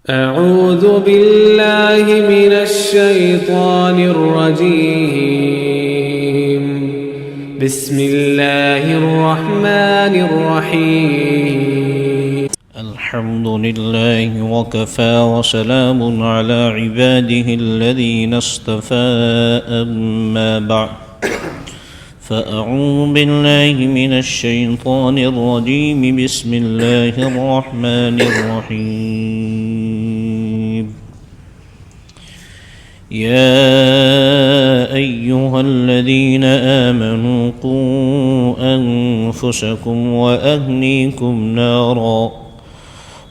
أعوذ بالله من الشيطان الرجيم. بسم الله الرحمن الرحيم. الحمد لله وكفى وسلام على عباده الذين اصطفى أما بعد فأعوذ بالله من الشيطان الرجيم بسم الله الرحمن الرحيم يا أيها الذين آمنوا قوا أنفسكم وأهليكم نارا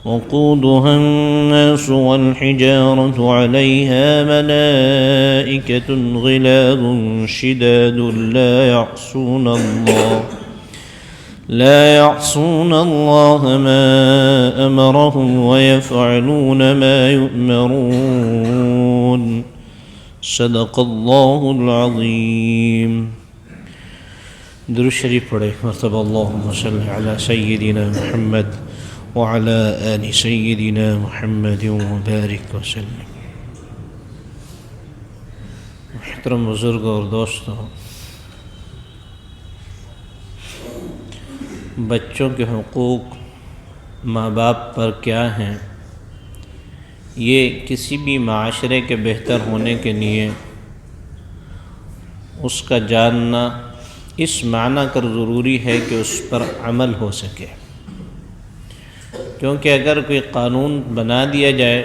وقودها الناس والحجارة عليها ملائكة غلاظ شداد لا يعصون الله ما أمرهم ويفعلون ما يؤمرون صدق الله العظيم. درود شریف پڑھے مرتبہ اللہم صلی علی سیدنا محمد وعلى آل سيدنا محمد وبارك وسلم. محترم بزرگ اور دوستوں، بچوں کے حقوق ماں باپ پر کیا ہیں، یہ کسی بھی معاشرے کے بہتر ہونے کے لیے اس کا جاننا اس معنی کر ضروری ہے کہ اس پر عمل ہو سکے، کیونکہ اگر کوئی قانون بنا دیا جائے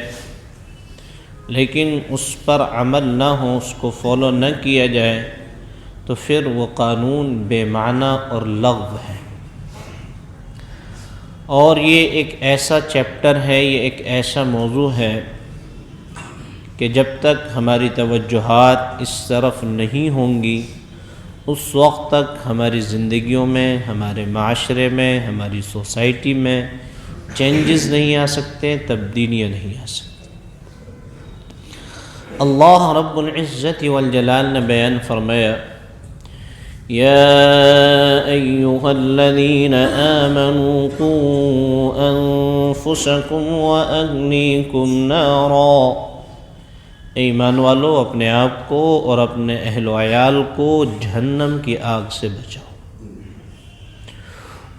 لیکن اس پر عمل نہ ہو، اس کو فالو نہ کیا جائے تو پھر وہ قانون بے معنی اور لغو ہے. اور یہ ایک ایسا چیپٹر ہے، یہ ایک ایسا موضوع ہے کہ جب تک ہماری توجہات اس طرف نہیں ہوں گی اس وقت تک ہماری زندگیوں میں، ہمارے معاشرے میں، ہماری سوسائٹی میں چینجز نہیں آ سکتے، تبدیلیاں نہیں آ سکتی. اللہ رب العزت والجلال نے بیان فرمایا یا ایہا الذین آمنوا قوا انفسکم واہلیکم نارا، ایمان والو اپنے آپ کو اور اپنے اہل و عیال کو جہنم کی آگ سے بچاؤ.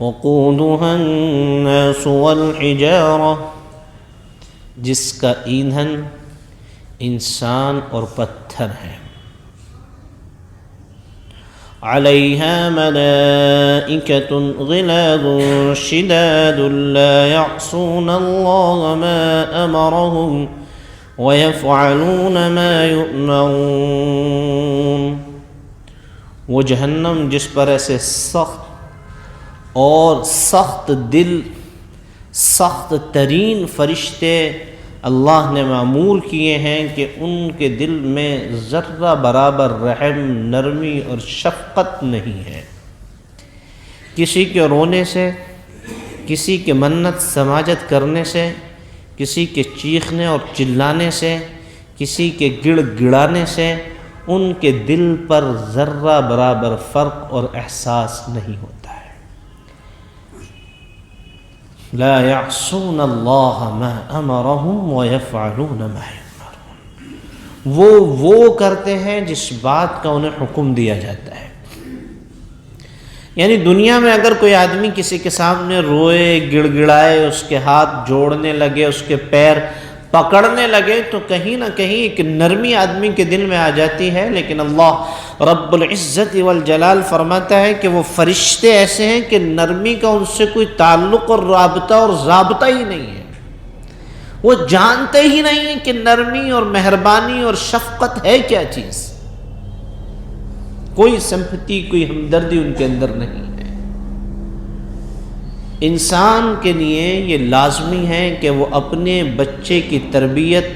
وقودها الناس والحجارہ، جس کا ایندھن انسان اور پتھر ہے. علیہا ملائکۃ غلاظ شداد لا یعصون اللہ ما امرهم ویفعلون ما یؤمرون. وہ جہنم جس پر ایسے سخت اور سخت دل، سخت ترین فرشتے اللہ نے معمور کیے ہیں کہ ان کے دل میں ذرہ برابر رحم، نرمی اور شفقت نہیں ہے. کسی کے رونے سے، کسی کے منت سماجت کرنے سے، کسی کے چیخنے اور چلانے سے، کسی کے گڑ گڑانے سے ان کے دل پر ذرہ برابر فرق اور احساس نہیں ہوتا. لا يعصون اللہ ما امرهم ويفعلون ما یؤمرون. وہ کرتے ہیں جس بات کا انہیں حکم دیا جاتا ہے. یعنی دنیا میں اگر کوئی آدمی کسی کے سامنے روئے، گڑ گڑائے، اس کے ہاتھ جوڑنے لگے، اس کے پیر پکڑنے لگے تو کہیں نہ کہیں ایک نرمی آدمی کے دل میں آ جاتی ہے. لیکن اللہ رب العزت والجلال فرماتا ہے کہ وہ فرشتے ایسے ہیں کہ نرمی کا ان سے کوئی تعلق اور رابطہ اور ضابطہ ہی نہیں ہے. وہ جانتے ہی نہیں ہیں کہ نرمی اور مہربانی اور شفقت ہے کیا چیز. کوئی سمپتی، کوئی ہمدردی ان کے اندر نہیں ہے. انسان کے لیے یہ لازمی ہے کہ وہ اپنے بچے کی تربیت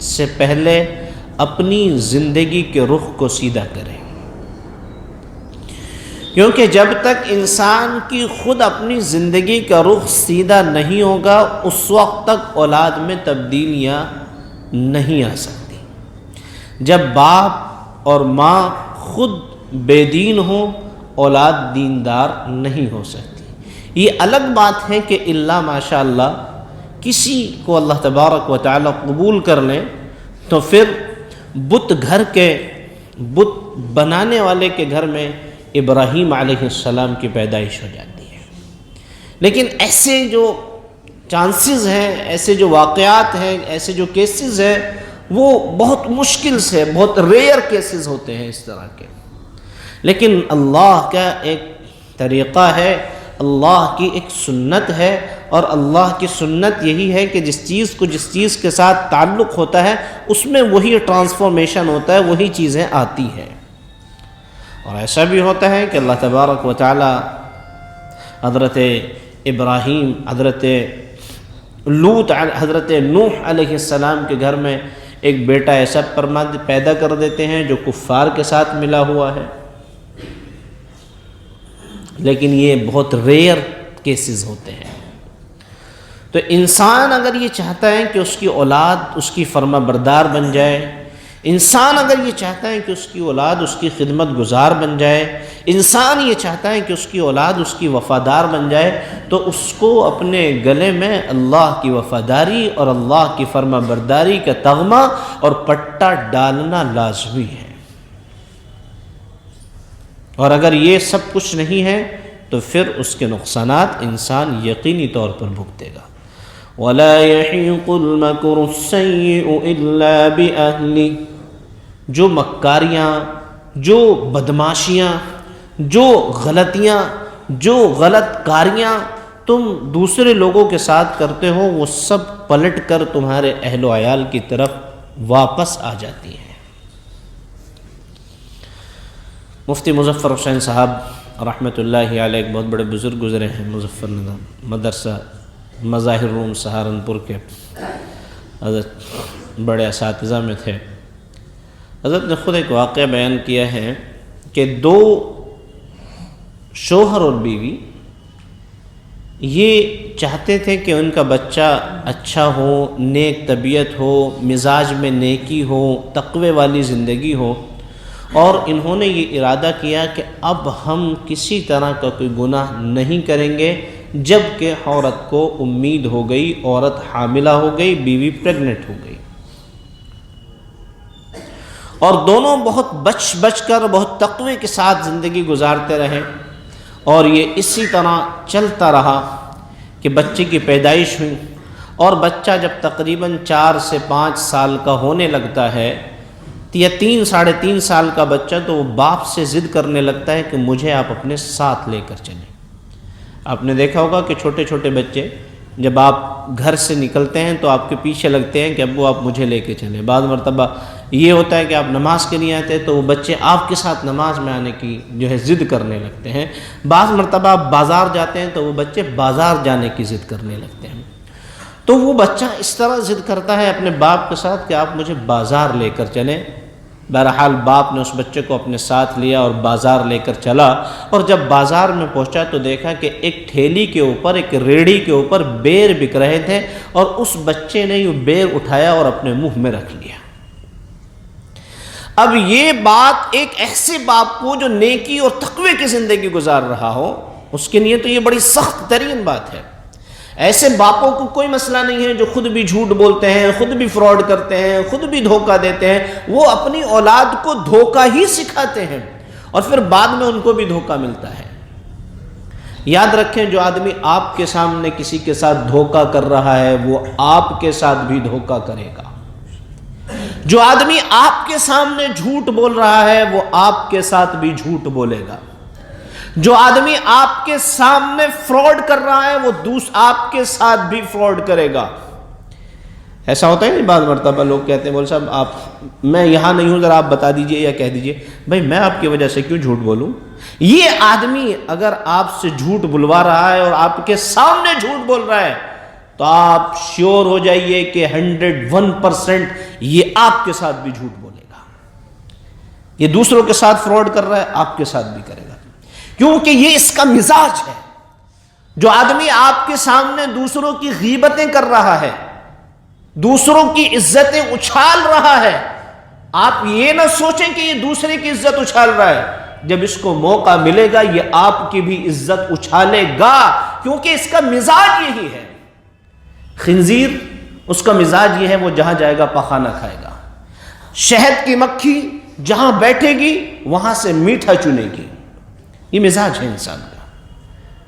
سے پہلے اپنی زندگی کے رخ کو سیدھا کرے، کیونکہ جب تک انسان کی خود اپنی زندگی کا رخ سیدھا نہیں ہوگا اس وقت تک اولاد میں تبدیلیاں نہیں آ سکتی. جب باپ اور ماں خود بے دین ہوں اولاد دیندار نہیں ہو سکتی. یہ الگ بات ہے کہ اللہ ماشاءاللہ کسی کو اللہ تبارک و تعالی قبول کر لیں تو پھر بت بنانے والے کے گھر میں ابراہیم علیہ السلام کی پیدائش ہو جاتی ہے۔ لیکن ایسے جو چانسز ہیں، ایسے جو واقعات ہیں، ایسے جو کیسز ہیں، وہ بہت مشکل سے، بہت ریئر کیسز ہوتے ہیں اس طرح کے۔ لیکن اللہ کا ایک طریقہ ہے، اللہ کی ایک سنت ہے، اور اللہ کی سنت یہی ہے کہ جس چیز کے ساتھ تعلق ہوتا ہے اس میں وہی ٹرانسفارمیشن ہوتا ہے، وہی چیزیں آتی ہیں۔ اور ایسا بھی ہوتا ہے کہ اللہ تبارک و تعالی حضرت ابراہیم، حضرت لوط، حضرت نوح علیہ السلام کے گھر میں ایک بیٹا ایسا پیدا کر دیتے ہیں جو کفار کے ساتھ ملا ہوا ہے۔ لیکن یہ بہت ریئر کیسز ہوتے ہیں۔ تو انسان اگر یہ چاہتا ہے کہ اس کی اولاد اس کی فرما بردار بن جائے، انسان اگر یہ چاہتا ہے کہ اس کی اولاد اس کی خدمت گزار بن جائے، انسان یہ چاہتا ہے کہ اس کی اولاد اس کی وفادار بن جائے، تو اس کو اپنے گلے میں اللہ کی وفاداری اور اللہ کی فرما برداری کا تغمہ اور پٹا ڈالنا لازمی ہے۔ اور اگر یہ سب کچھ نہیں ہے تو پھر اس کے نقصانات انسان یقینی طور پر بھگتے گا۔ وَلَا يَحِيقُ الْمَكْرُ السَّيِّئُ إِلَّا بِأَهْلِهِ، جو مکاریاں، جو بدماشیاں، جو غلطیاں، جو غلط کاریاں تم دوسرے لوگوں کے ساتھ کرتے ہو، وہ سب پلٹ کر تمہارے اہل و عیال کی طرف واپس آ جاتی ہیں۔ مفتی مظفر حسین صاحب رحمۃ اللہ علیہ ایک بہت بڑے بزرگ گزرے ہیں، مظفر نظام مدرسہ مظاہر روم سہارنپور کے حضرت بڑے اساتذہ میں تھے۔ حضرت نے خود ایک واقعہ بیان کیا ہے کہ دو شوہر اور بیوی یہ چاہتے تھے کہ ان کا بچہ اچھا ہو، نیک طبیعت ہو، مزاج میں نیکی ہو، تقوی والی زندگی ہو، اور انہوں نے یہ ارادہ کیا کہ اب ہم کسی طرح کا کوئی گناہ نہیں کریں گے۔ جب کہ عورت کو امید ہو گئی، عورت حاملہ ہو گئی، بیوی پریگننٹ ہو گئی، اور دونوں بہت بچ کر بہت تقوی کے ساتھ زندگی گزارتے رہے، اور یہ اسی طرح چلتا رہا کہ بچے کی پیدائش ہوئی، اور بچہ جب تقریباً 4 سے 5 سال کا ہونے لگتا ہے یا 3 ساڑھے 3 سال کا بچہ، تو وہ باپ سے ضد کرنے لگتا ہے کہ مجھے آپ اپنے ساتھ لے کر چلیں۔ آپ نے دیکھا ہوگا کہ چھوٹے چھوٹے بچے جب آپ گھر سے نکلتے ہیں تو آپ کے پیچھے لگتے ہیں کہ ابو آپ مجھے لے کے چلیں۔ بعض مرتبہ یہ ہوتا ہے کہ آپ نماز کے لیے آتے ہیں تو وہ بچے آپ کے ساتھ نماز میں آنے کی ضد کرنے لگتے ہیں۔ بعض مرتبہ آپ بازار جاتے ہیں تو وہ بچے بازار جانے کی ضد کرنے لگتے ہیں۔ تو وہ بچہ اس طرح ضد کرتا ہے اپنے باپ کے ساتھ کہ آپ مجھے بازار لے کر چلیں۔ بہرحال باپ نے اس بچے کو اپنے ساتھ لیا اور بازار لے کر چلا، اور جب بازار میں پہنچا تو دیکھا کہ ایک ٹھیلی کے اوپر، ایک ریڑھی کے اوپر بیر بک رہے تھے، اور اس بچے نے یہ بیر اٹھایا اور اپنے منہ میں رکھ لیا۔ اب یہ بات ایک ایسے باپ کو جو نیکی اور تقوی کی زندگی گزار رہا ہو، اس کے لیے تو یہ بڑی سخت ترین بات ہے۔ ایسے باپوں کو کوئی مسئلہ نہیں ہے جو خود بھی جھوٹ بولتے ہیں، خود بھی فراڈ کرتے ہیں، خود بھی دھوکہ دیتے ہیں، وہ اپنی اولاد کو دھوکہ ہی سکھاتے ہیں اور پھر بعد میں ان کو بھی دھوکہ ملتا ہے۔ یاد رکھیں، جو آدمی آپ کے سامنے کسی کے ساتھ دھوکہ کر رہا ہے وہ آپ کے ساتھ بھی دھوکہ کرے گا۔ جو آدمی آپ کے سامنے جھوٹ بول رہا ہے وہ آپ کے ساتھ بھی جھوٹ بولے گا۔ جو آدمی آپ کے سامنے فراڈ کر رہا ہے وہ آپ کے ساتھ بھی فراڈ کرے گا۔ ایسا ہوتا ہے نہیں، بعض مرتبہ لوگ کہتے ہیں مول صاحب میں یہاں نہیں ہوں، ذرا آپ بتا دیجئے یا کہہ دیجئے بھائی میں آپ کی وجہ سے کیوں جھوٹ بولوں۔ یہ آدمی اگر آپ سے جھوٹ بلوا رہا ہے اور آپ کے سامنے جھوٹ بول رہا ہے تو آپ شیور ہو جائیے کہ 101% یہ آپ کے ساتھ بھی جھوٹ بولے گا۔ یہ دوسروں کے ساتھ فراڈ کر رہا ہے، آپ کے ساتھ بھی کرے گا، کیونکہ یہ اس کا مزاج ہے۔ جو آدمی آپ کے سامنے دوسروں کی غیبتیں کر رہا ہے، دوسروں کی عزتیں اچھال رہا ہے، آپ یہ نہ سوچیں کہ یہ دوسرے کی عزت اچھال رہا ہے، جب اس کو موقع ملے گا یہ آپ کی بھی عزت اچھالے گا، کیونکہ اس کا مزاج یہی ہے۔ خنزیر اس کا مزاج یہ ہے، وہ جہاں جائے گا پخانہ کھائے گا. شہد کی مکھی جہاں بیٹھے گی وہاں سے میٹھا چنے گی. یہ مزاج ہے انسان کا،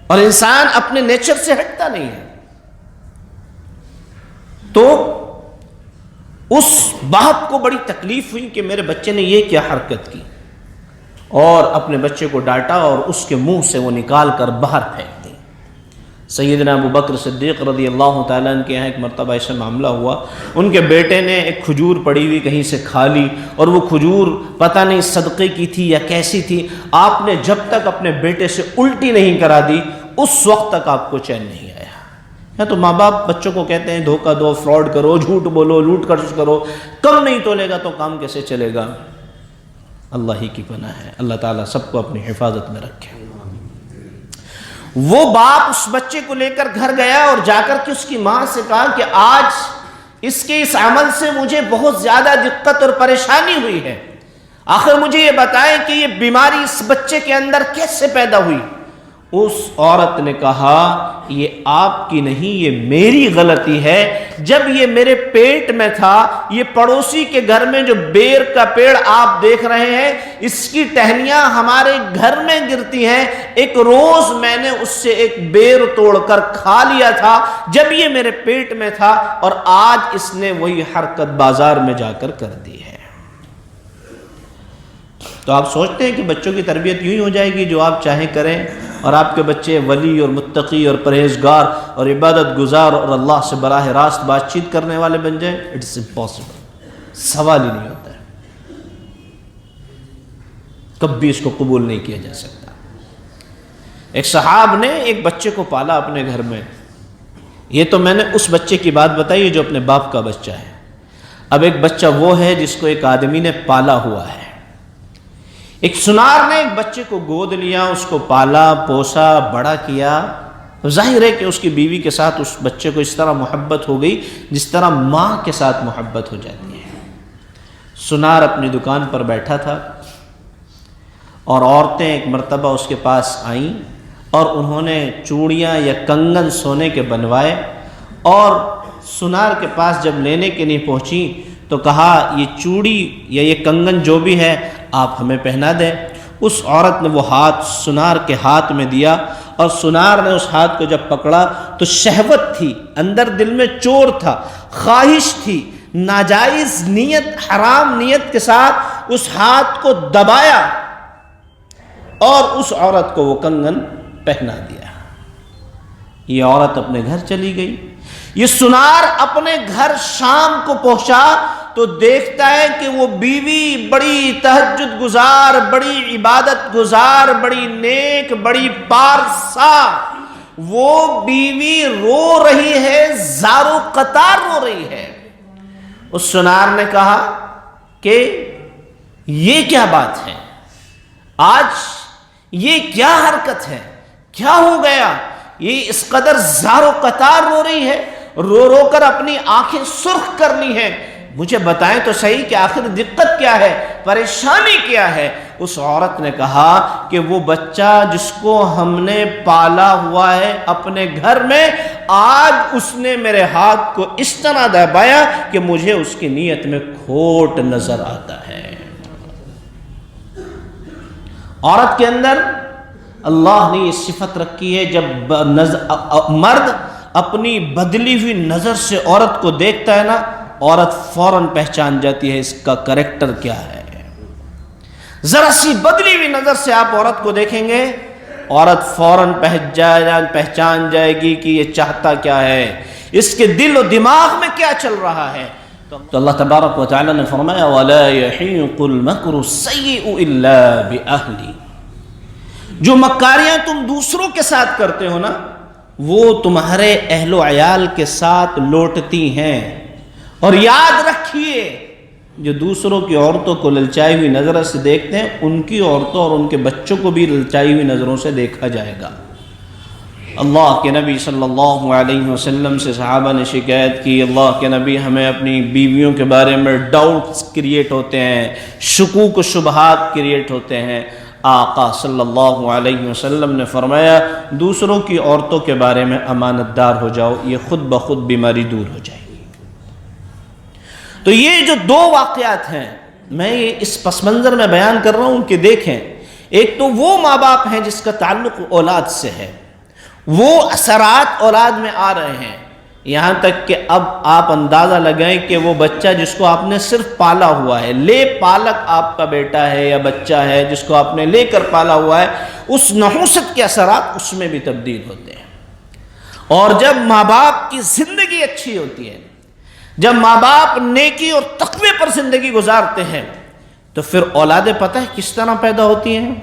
اور انسان اپنے نیچر سے ہٹتا نہیں ہے. تو اس باپ کو بڑی تکلیف ہوئی کہ میرے بچے نے یہ کیا حرکت کی، اور اپنے بچے کو ڈانٹا اور اس کے منہ سے وہ نکال کر باہر پھینک دی. سیدنا ابو بکر صدیق رضی اللہ تعالیٰ عنہ کے یہاں ایک مرتبہ ایسا معاملہ ہوا، ان کے بیٹے نے ایک کھجور پڑی ہوئی کہیں سے کھا لی، اور وہ کھجور پتہ نہیں صدقے کی تھی یا کیسی تھی. آپ نے جب تک اپنے بیٹے سے الٹی نہیں کرا دی اس وقت تک آپ کو چین نہیں آیا. یا تو ماں باپ بچوں کو کہتے ہیں دھوکہ دو، فراڈ کرو، جھوٹ بولو، لوٹ کر کرو، کم نہیں تولے گا تو کام کیسے چلے گا؟ اللہ ہی کی پناہ ہے. اللہ تعالیٰ سب کو اپنی حفاظت میں رکھے. وہ باپ اس بچے کو لے کر گھر گیا اور جا کر کے اس کی ماں سے کہا کہ آج اس کے اس عمل سے مجھے بہت زیادہ دقت اور پریشانی ہوئی ہے، آخر مجھے یہ بتائیں کہ یہ بیماری اس بچے کے اندر کیسے پیدا ہوئی؟ اس عورت نے کہا یہ آپ کی نہیں، یہ میری غلطی ہے. جب یہ میرے پیٹ میں تھا، یہ پڑوسی کے گھر میں جو بیر کا پیڑ آپ دیکھ رہے ہیں اس کی ٹہنیاں ہمارے گھر میں گرتی ہیں، ایک روز میں نے اس سے ایک بیر توڑ کر کھا لیا تھا جب یہ میرے پیٹ میں تھا، اور آج اس نے وہی حرکت بازار میں جا کر دی ہے. تو آپ سوچتے ہیں کہ بچوں کی تربیت یوں ہی ہو جائے گی جو آپ چاہیں کریں، اور آپ کے بچے ولی اور متقی اور پرہیزگار اور عبادت گزار اور اللہ سے براہ راست بات چیت کرنے والے بن جائیں؟ It's impossible. سوال ہی نہیں ہوتا ہے، کبھی اس کو قبول نہیں کیا جا سکتا. ایک صحاب نے ایک بچے کو پالا اپنے گھر میں. یہ تو میں نے اس بچے کی بات بتائی جو اپنے باپ کا بچہ ہے. اب ایک بچہ وہ ہے جس کو ایک آدمی نے پالا ہوا ہے. ایک سنار نے ایک بچے کو گود لیا، اس کو پالا پوسا بڑا کیا. ظاہر ہے کہ اس کی بیوی کے ساتھ اس بچے کو اس طرح محبت ہو گئی جس طرح ماں کے ساتھ محبت ہو جاتی ہے. سنار اپنی دکان پر بیٹھا تھا اور عورتیں ایک مرتبہ اس کے پاس آئیں اور انہوں نے چوڑیاں یا کنگن سونے کے بنوائے، اور سنار کے پاس جب لینے کے لیے پہنچی تو کہا یہ چوڑی یا یہ کنگن جو بھی ہے آپ ہمیں پہنا دیں. اس عورت نے وہ ہاتھ سنار کے ہاتھ میں دیا، اور سنار نے اس ہاتھ کو جب پکڑا تو شہوت تھی، اندر دل میں چور تھا، خواہش تھی، ناجائز نیت، حرام نیت کے ساتھ اس ہاتھ کو دبایا اور اس عورت کو وہ کنگن پہنا دیا. یہ عورت اپنے گھر چلی گئی. یہ سنار اپنے گھر شام کو پہنچا تو دیکھتا ہے کہ وہ بیوی بڑی تہجد گزار، بڑی عبادت گزار، بڑی نیک، بڑی پارسا، وہ بیوی رو رہی ہے، زارو قطار رو رہی ہے. اس سنار نے کہا کہ یہ کیا بات ہے، آج یہ کیا حرکت ہے، کیا ہو گیا؟ یہ اس قدر زارو قطار رو رہی ہے، رو رو کر اپنی آنکھیں سرخ کر لی ہیں. مجھے بتائیں تو صحیح کہ آخر دقت کیا ہے، پریشانی کیا ہے؟ اس عورت نے کہا کہ وہ بچہ جس کو ہم نے پالا ہوا ہے اپنے گھر میں، آج اس نے میرے ہاتھ کو اس طرح دبایا کہ مجھے اس کی نیت میں کھوٹ نظر آتا ہے. عورت کے اندر اللہ نے یہ صفت رکھی ہے، جب مرد اپنی بدلی ہوئی نظر سے عورت کو دیکھتا ہے نا، عورت فوراً پہچان جاتی ہے اس کا کریکٹر کیا ہے. ذرا سی بدلی ہوئی نظر سے آپ عورت کو دیکھیں گے، عورت فوراً پہچان جائے گی کہ یہ چاہتا کیا ہے، اس کے دل و دماغ میں کیا چل رہا ہے. تو اللہ تبارک و تعالی نے فرمایا وَلَا يَحِيقُ الْمَكْرُ السَّيِّئُ إِلَّا بِأَهْلِ. جو مکاریاں تم دوسروں کے ساتھ کرتے ہو نا، وہ تمہارے اہل و عیال کے ساتھ لوٹتی ہیں. اور یاد رکھیے جو دوسروں کی عورتوں کو للچائی ہوئی نظروں سے دیکھتے ہیں، ان کی عورتوں اور ان کے بچوں کو بھی للچائی ہوئی نظروں سے دیکھا جائے گا. اللہ کے نبی صلی اللہ علیہ وسلم سے صحابہ نے شکایت کی، اللہ کے نبی ہمیں اپنی بیویوں کے بارے میں ڈاؤٹس کریٹ ہوتے ہیں، شکوک و شبہات کریٹ ہوتے ہیں، آقا صلی اللہ علیہ وسلم نے فرمایا دوسروں کی عورتوں کے بارے میں امانت دار ہو جاؤ، یہ خود بخود بیماری دور ہو جائے گی۔ تو یہ جو دو واقعات ہیں میں یہ اس پس منظر میں بیان کر رہا ہوں کہ دیکھیں، ایک تو وہ ماں باپ ہیں جس کا تعلق اولاد سے ہے، وہ اثرات اولاد میں آ رہے ہیں، یہاں تک کہ اب آپ اندازہ لگائیں کہ وہ بچہ جس کو آپ نے صرف پالا ہوا ہے، لے پالک آپ کا بیٹا ہے یا بچہ ہے جس کو آپ نے لے کر پالا ہوا ہے، اس نحوست کے اثرات اس میں بھی تبدیل ہوتے ہیں۔ اور جب ماں باپ کی زندگی اچھی ہوتی ہے، جب ماں باپ نیکی اور تقوی پر زندگی گزارتے ہیں، تو پھر اولادیں پتہ ہے کس طرح پیدا ہوتی ہیں؟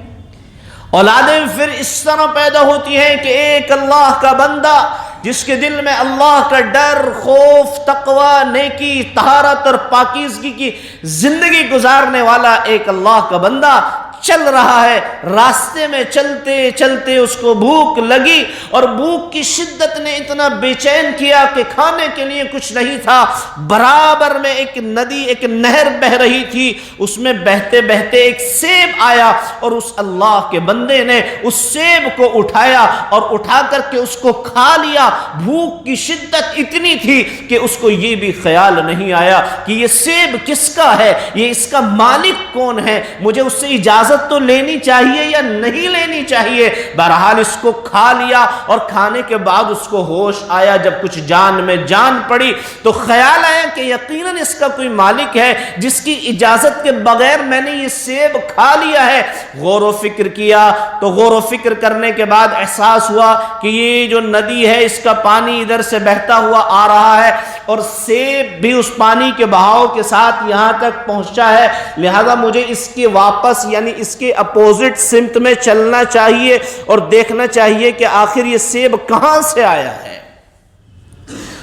اولادیں پھر اس طرح پیدا ہوتی ہیں کہ ایک اللہ کا بندہ جس کے دل میں اللہ کا ڈر، خوف، تقوی، نیکی، طہارت اور پاکیزگی کی زندگی گزارنے والا ایک اللہ کا بندہ چل رہا ہے، راستے میں چلتے چلتے اس کو بھوک لگی اور بھوک کی شدت نے اتنا بے چین کیا کہ کھانے کے لیے کچھ نہیں تھا، برابر میں ایک ندی، ایک نہر بہہ رہی تھی، اس میں بہتے بہتے ایک سیب آیا اور اس اللہ کے بندے نے اس سیب کو اٹھایا اور اٹھا کر کے اس کو کھا لیا۔ بھوک کی شدت اتنی تھی کہ اس کو یہ بھی خیال نہیں آیا کہ یہ سیب کس کا ہے، یہ اس کا مالک کون ہے، مجھے اس سے اجازت تو لینی چاہیے یا نہیں لینی چاہیے۔ بہرحال اس کو کھا لیا اور کھانے کے بعد اس کو ہوش آیا، جب کچھ جان میں جان پڑی تو خیال آیا کہ یقیناً اس کا کوئی مالک ہے جس کی اجازت کے بغیر میں نے یہ سیب کھا لیا ہے۔ غور و فکر کیا تو غور و فکر کرنے کے بعد احساس ہوا کہ یہ جو ندی ہے اس کا پانی ادھر سے بہتا ہوا آ رہا ہے اور سیب بھی اس پانی کے بہاؤ کے ساتھ یہاں تک پہنچا ہے، لہذا مجھے اس کے واپس یعنی اس کے اپوزٹ سمت میں چلنا چاہیے اور دیکھنا چاہیے کہ آخر یہ سیب کہاں سے آیا ہے۔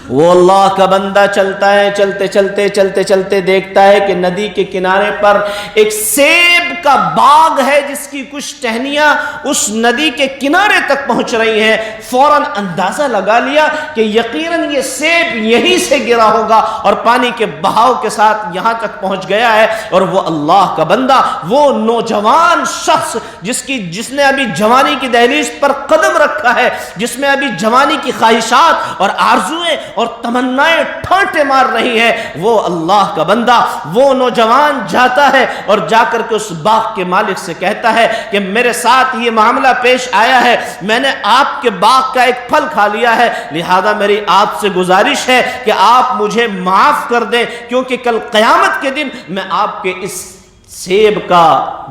وہ اللہ کا بندہ چلتا ہے، چلتے چلتے چلتے چلتے دیکھتا ہے کہ ندی کے کنارے پر ایک سیب کا باغ ہے جس کی کچھ ٹہنیاں اس ندی کے کنارے تک پہنچ رہی ہیں۔ فوراً اندازہ لگا لیا کہ یقیناً یہ سیب یہیں سے گرا ہوگا اور پانی کے بہاؤ کے ساتھ یہاں تک پہنچ گیا ہے۔ اور وہ اللہ کا بندہ، وہ نوجوان شخص جس نے ابھی جوانی کی دہلیز پر قدم رکھا ہے، جس میں ابھی جوانی کی خواہشات اور آرزویں اور تمنائیں ٹھانٹے مار رہی ہے، وہ اللہ کا بندہ، وہ نوجوان جاتا ہے اور جا کر کے اس باغ کے مالک سے کہتا ہے کہ میرے ساتھ یہ معاملہ پیش آیا ہے، میں نے آپ کے باغ کا ایک پھل کھا لیا ہے، لہذا میری آپ سے گزارش ہے کہ آپ مجھے معاف کر دیں، کیونکہ کل قیامت کے دن میں آپ کے اس سیب کا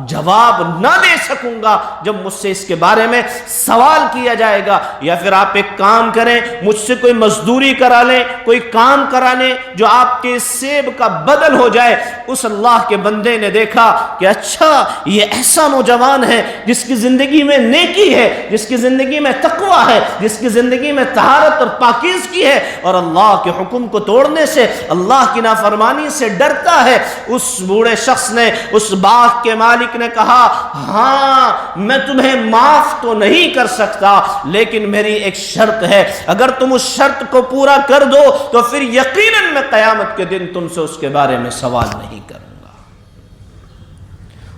جواب نہ دے سکوں گا جب مجھ سے اس کے بارے میں سوال کیا جائے گا۔ یا پھر آپ ایک کام کریں، مجھ سے کوئی مزدوری کرا لیں، کوئی کام کرا لیں جو آپ کے سیب کا بدل ہو جائے۔ اس اللہ کے بندے نے دیکھا کہ اچھا یہ ایسا نوجوان ہے جس کی زندگی میں نیکی ہے، جس کی زندگی میں تقوی ہے، جس کی زندگی میں طہارت اور پاکیزگی ہے اور اللہ کے حکم کو توڑنے سے، اللہ کی نافرمانی سے ڈرتا ہے۔ اس بوڑھے شخص نے، اس باغ کے مالک نے کہا، ہاں میں تمہیں معاف تو نہیں کر سکتا لیکن میری ایک شرط ہے، اگر تم اس شرط کو پورا کر دو تو پھر یقیناً میں قیامت کے دن تم سے اس کے بارے میں سوال نہیں کروں گا۔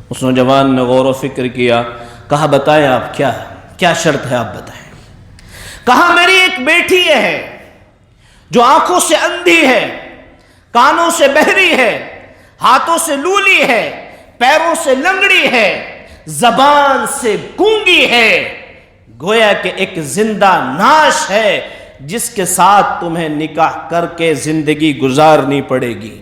اس نوجوان نے غور و فکر کیا، کہا بتائیں آپ کیا شرط ہے، آپ بتائیں۔ کہا میری ایک بیٹی ہے جو آنکھوں سے اندھی ہے، کانوں سے بہری ہے، ہاتھوں سے لولی ہے، پیروں سے لنگڑی ہے، زبان سے گونگی ہے، گویا کہ ایک زندہ نعش ہے جس کے ساتھ تمہیں نکاح کر کے زندگی گزارنی پڑے گی،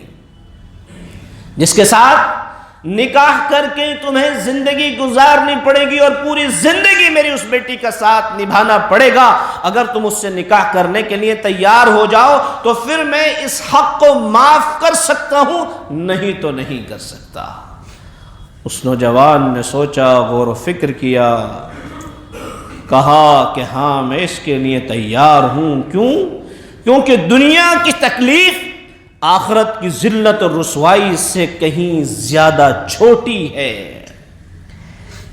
جس کے ساتھ نکاح کر کے تمہیں زندگی گزارنی پڑے گی اور پوری زندگی میری اس بیٹی کا ساتھ نبھانا پڑے گا۔ اگر تم اس سے نکاح کرنے کے لیے تیار ہو جاؤ تو پھر میں اس حق کو معاف کر سکتا ہوں، نہیں تو نہیں کر سکتا۔ اس نوجوان نے سوچا، غور و فکر کیا، کہا کہ ہاں میں اس کے لیے تیار ہوں۔ کیونکہ دنیا کی تکلیف آخرت کی ذلت اور رسوائی سے کہیں زیادہ چھوٹی ہے۔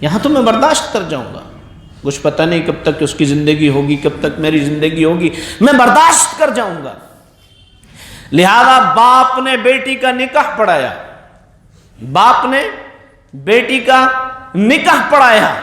یہاں تو میں برداشت کر جاؤں گا، کچھ پتہ نہیں کب تک اس کی زندگی ہوگی، کب تک میری زندگی ہوگی، میں برداشت کر جاؤں گا۔ لہذا باپ نے بیٹی کا نکاح پڑھایا، باپ نے بیٹی کا نکاح پڑھایا،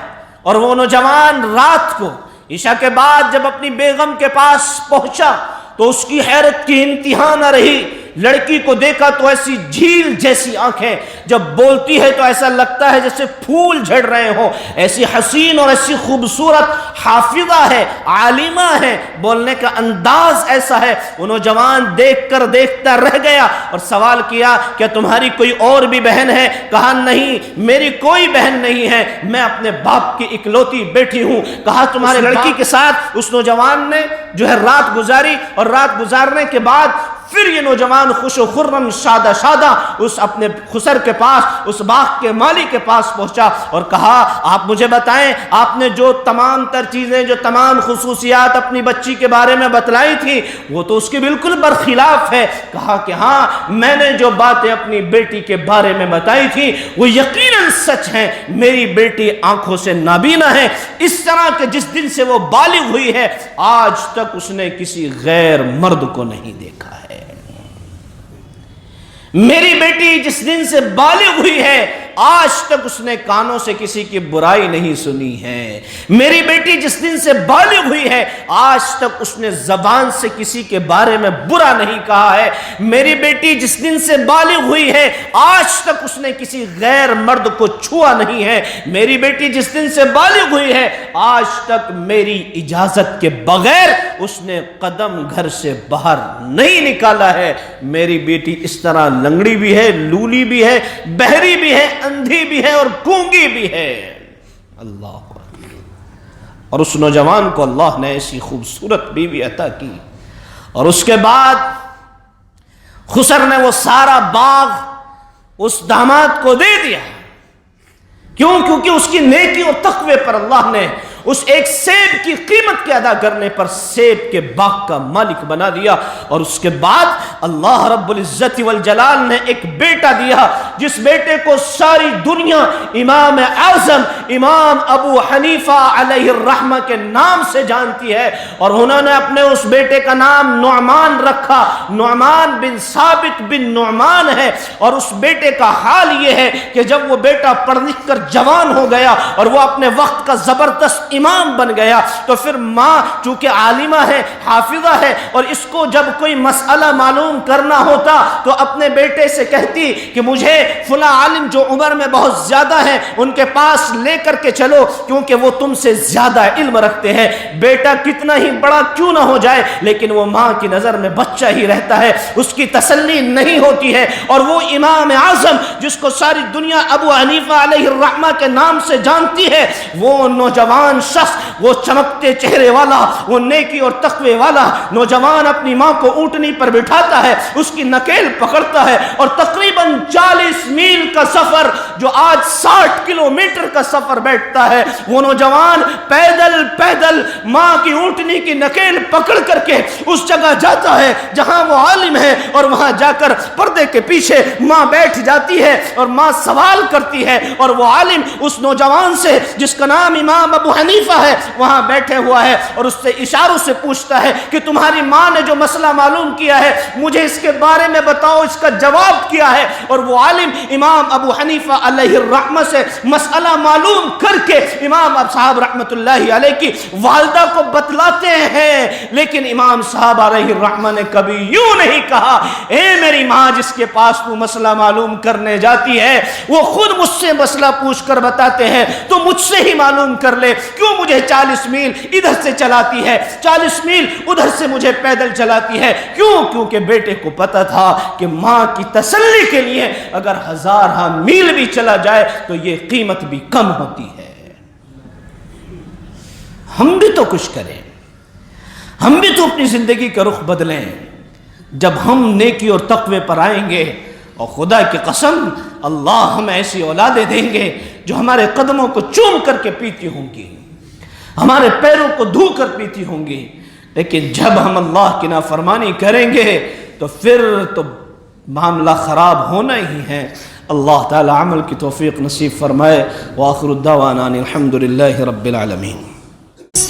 اور وہ نوجوان رات کو عشاء کے بعد جب اپنی بیگم کے پاس پہنچا تو اس کی حیرت کی انتہا نہ رہی۔ لڑکی کو دیکھا تو ایسی جھیل جیسی آنکھیں، جب بولتی ہے تو ایسا لگتا ہے جیسے پھول جھڑ رہے ہوں، ایسی حسین اور ایسی خوبصورت، حافظہ ہے، عالمہ ہے، بولنے کا انداز ایسا ہے۔ وہ نوجوان دیکھ کر دیکھتا رہ گیا اور سوال کیا کیا تمہاری کوئی اور بھی بہن ہے؟ کہا نہیں میری کوئی بہن نہیں ہے، میں اپنے باپ کی اکلوتی بیٹی ہوں۔ کہا تمہارے لڑکی کے ساتھ اس نوجوان نے جو ہے رات گزاری، اور رات گزارنے کے بعد پھر یہ نوجوان خوش و خرم شادہ شادہ اس اپنے خسر کے پاس، اس باغ کے مالی کے پاس پہنچا اور کہا آپ مجھے بتائیں آپ نے جو تمام تر چیزیں، جو تمام خصوصیات اپنی بچی کے بارے میں بتلائی تھی وہ تو اس کے بالکل برخلاف ہے۔ کہا کہ ہاں میں نے جو باتیں اپنی بیٹی کے بارے میں بتائی تھی وہ یقیناً سچ ہیں، میری بیٹی آنکھوں سے نابینا ہے، اس طرح کہ جس دن سے وہ بالغ ہوئی ہے آج تک اس نے کسی غیر مرد کو نہیں دیکھا ہے۔ میری بیٹی جس دن سے بالغ ہوئی ہے آج تک اس نے کانوں سے کسی کی برائی نہیں سنی ہے۔ میری بیٹی جس دن سے بالغ ہوئی ہے آج تک اس نے زبان سے کسی کے بارے میں برا نہیں کہا ہے۔ میری بیٹی جس دن سے بالغ ہوئی ہے آج تک اس نے کسی غیر مرد کو چھوا نہیں ہے۔ میری بیٹی جس دن سے بالغ ہوئی ہے آج تک میری اجازت کے بغیر اس نے قدم گھر سے باہر نہیں نکالا ہے۔ میری بیٹی اس طرح لنگڑی بھی ہے، لولی بھی ہے، بہری بھی ہے، اندھی بھی ہے اور گونگی بھی ہے۔ اللہ اکبر۔ اور اس نوجوان کو اللہ نے ایسی خوبصورت بیوی عطا کی، اور اس کے بعد خسر نے وہ سارا باغ اس داماد کو دے دیا۔ کیوں؟ کیونکہ اس کی نیکی اور تقوی پر اللہ نے اس ایک سیب کی قیمت کے ادا کرنے پر سیب کے باغ کا مالک بنا دیا۔ اور اس کے بعد اللہ رب العزت والجلال نے ایک بیٹا دیا جس بیٹے کو ساری دنیا امام اعظم امام ابو حنیفہ علیہ الرحمہ کے نام سے جانتی ہے، اور انہوں نے اپنے اس بیٹے کا نام نعمان رکھا۔ نعمان بن ثابت بن نعمان ہے، اور اس بیٹے کا حال یہ ہے کہ جب وہ بیٹا پڑھ لکھ کر جوان ہو گیا اور وہ اپنے وقت کا زبردست امام بن گیا تو پھر ماں چونکہ عالمہ ہے، حافظہ ہے، اور اس کو جب کوئی مسئلہ معلوم کرنا ہوتا تو اپنے بیٹے سے کہتی کہ مجھے فلاں عالم جو عمر میں بہت زیادہ ہیں ان کے پاس لے کر کے چلو کیونکہ وہ تم سے زیادہ علم رکھتے ہیں۔ بیٹا کتنا ہی بڑا کیوں نہ ہو جائے لیکن وہ ماں کی نظر میں بچہ ہی رہتا ہے، اس کی تسلی نہیں ہوتی ہے۔ اور وہ امام اعظم جس کو ساری دنیا ابو حنیفہ علیہ الرحمہ کے نام سے جانتی ہے، وہ نوجوان شخص، وہ چمکتے چہرے والا، وہ نیکی اور تقوی والا نوجوان اپنی ماں کو اونٹنی پر بٹھاتا ہے، اس کی نکیل پکڑتا ہے، اور تقریباً 40 میل کا سفر جو آج 60 کلومیٹر کا سفر بیٹھتا ہے، وہ نوجوان پیدل پیدل ماں کی اونٹنی کی نکیل پکڑ کر کے اس جگہ جاتا ہے جہاں وہ عالم ہے، اور وہاں جا کر پردے کے پیچھے ماں بیٹھ جاتی ہے اور ماں سوال کرتی ہے، اور وہ عالم اس نوجوان سے جس کا نام امام ابو حنیفہ ہے وہاں بیٹھے ہوا ہے اور اس سے اشاروں سے پوچھتا ہے کہ تمہاری ماں نے جو مسئلہ معلوم کیا ہے مجھے اس کے بارے میں بتاؤ، اس کا جواب کیا ہے؟ اور وہ عالم امام ابو حنیفہ علیہ الرحمہ سے مسئلہ معلوم کر کے امام اب صاحب رحمت اللہ علیہ کی والدہ کو بتلاتے ہیں، لیکن امام صاحب علیہ الرحمہ نے کبھی یوں نہیں کہا اے میری ماں جس کے پاس تو مسئلہ معلوم کرنے جاتی ہے وہ خود مجھ سے مسئلہ پوچھ کر بتاتے ہیں، تو مجھ سے ہی معلوم کر لے، کیوں مجھے 40 میل ادھر سے چلاتی ہے، 40 میل ادھر سے مجھے پیدل چلاتی ہے؟ کیوں؟ کیونکہ بیٹے کو پتا تھا کہ ماں کی تسلی کے لیے اگر 1000 میل بھی چلا جائے تو یہ قیمت بھی کم ہوتی ہے۔ ہم بھی تو کچھ کریں، ہم بھی تو اپنی زندگی کا رخ بدلیں۔ جب ہم نیکی اور تقوی پر آئیں گے اور خدا کی قسم اللہ ہمیں ایسی اولادیں دیں گے جو ہمارے قدموں کو چوم کر کے پیتی ہوں گی، ہمارے پیروں کو دھو کر پیتی ہوں گی، لیکن جب ہم اللہ کی نافرمانی کریں گے تو پھر تو معاملہ خراب ہونا ہی ہے۔ اللہ تعالی عمل کی توفیق نصیب فرمائے۔ وآخر الدعوانا الحمدللہ رب العالمین۔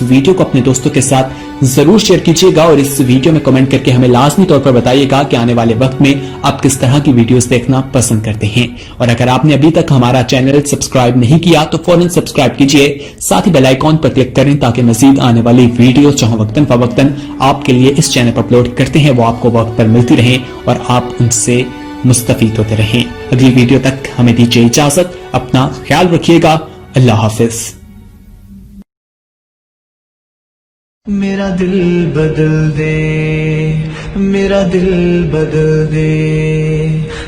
ویڈیو کو اپنے دوستوں کے ساتھ ضرور شیئر کیجیے گا اور اس ویڈیو میں کمنٹ کر کے ہمیں لازمی طور پر بتائیے گا کہ آنے والے وقت میں آپ کس طرح کی ویڈیوز دیکھنا پسند کرتے ہیں. اور اگر آپ نے ابھی تک ہمارا چینل سبسکرائب نہیں کیا تو فوراً سبسکرائب کیجیے, ساتھ ہی بیل آئیکن پر کلک کریں تاکہ مزید آنے والی ویڈیوز جو وقتاً فوقتاً آپ کے لیے اس چینل پر اپلوڈ کرتے ہیں وہ آپ کو وقت پر ملتی رہیں اور آپ ان سے مستفید ہوتے رہیں. اگلی ویڈیو تک ہمیں دیجیے اجازت, اپنا خیال رکھیے گا. اللہ حافظ. میرا دل بدل دے, میرا دل بدل دے,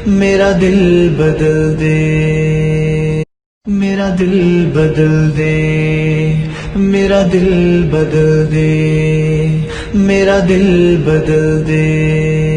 میرا دل بدل دے, میرا دل بدل دے, میرا دل بدل دے, میرا دل بدل دے.